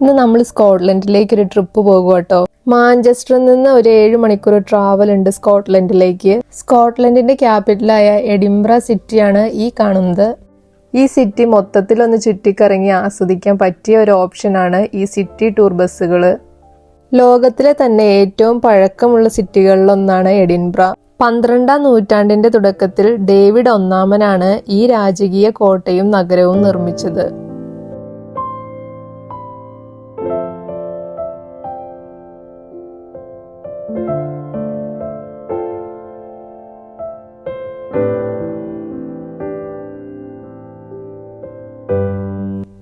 ഇന്ന് നമ്മൾ സ്കോട്ട്ലൻഡിലേക്ക് ഒരു ട്രിപ്പ് പോകുക കേട്ടോ. മാഞ്ചസ്റ്ററിൽ നിന്ന് ഒരു 7 മണിക്കൂർ ട്രാവൽ ഉണ്ട് സ്കോട്ട്ലൻഡിലേക്ക്. സ്കോട്ട്ലൻഡിന്റെ ക്യാപിറ്റലായ എഡിൻബറ സിറ്റിയാണ് ഈ കാണുന്നത്. ഈ സിറ്റി മൊത്തത്തിലൊന്ന് ചുറ്റിക്കറങ്ങി ആസ്വദിക്കാൻ പറ്റിയ ഒരു ഓപ്ഷനാണ് ഈ സിറ്റി ടൂർ ബസ്സുകൾ. ലോകത്തിലെ തന്നെ ഏറ്റവും പഴക്കമുള്ള സിറ്റികളിലൊന്നാണ് എഡിൻബറ. 12ാം നൂറ്റാണ്ടിന്റെ തുടക്കത്തിൽ ഡേവിഡ് ഒന്നാമനാണ് ഈ രാജകീയ കോട്ടയും നഗരവും നിർമ്മിച്ചത്.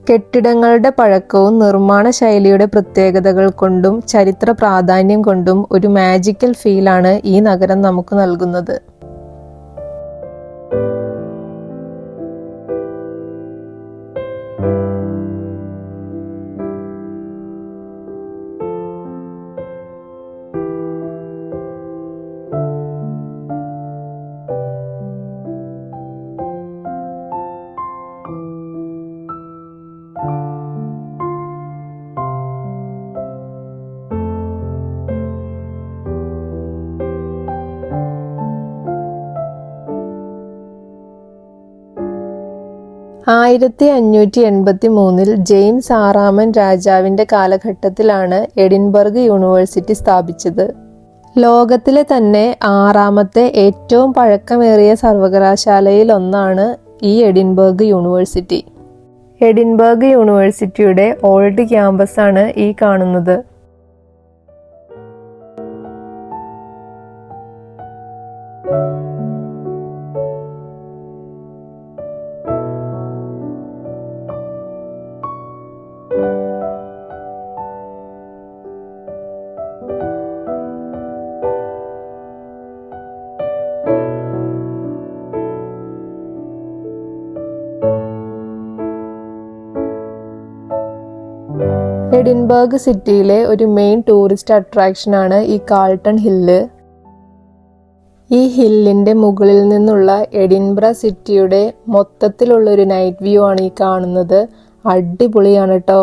കെട്ടിടങ്ങളുടെ പഴക്കവും നിർമ്മാണ ശൈലിയുടെ പ്രത്യേകതകൾ കൊണ്ടും ചരിത്ര പ്രാധാന്യം കൊണ്ടും ഒരു മാജിക്കൽ ഫീലാണ് ഈ നഗരം നമുക്ക് നൽകുന്നത്. ആയിരത്തി 583 ജെയിംസ് ആറാമൻ രാജാവിന്റെ കാലഘട്ടത്തിലാണ് എഡിൻബർഗ് യൂണിവേഴ്സിറ്റി സ്ഥാപിച്ചത്. ലോകത്തിലെ തന്നെ 6ാമത്തെ ഏറ്റവും പഴക്കമേറിയ സർവകലാശാലയിൽ ഒന്നാണ് ഈ എഡിൻബർഗ് യൂണിവേഴ്സിറ്റി. എഡിൻബർഗ് യൂണിവേഴ്സിറ്റിയുടെ ഓൾഡ് ക്യാമ്പസ് ആണ് ഈ കാണുന്നത്. എഡിൻബർഗ് സിറ്റിയിലെ ഒരു മെയിൻ ടൂറിസ്റ്റ് അട്രാക്ഷനാണ് ഈ കാൾട്ടൺ ഹില്ല്. ഈ ഹില്ലിന്റെ മുകളിൽ നിന്നുള്ള എഡിൻബറ സിറ്റിയുടെ മൊത്തത്തിലുള്ള ഒരു നൈറ്റ് വ്യൂ ആണ് ഈ കാണുന്നത്. അടിപൊളിയാണ് കേട്ടോ.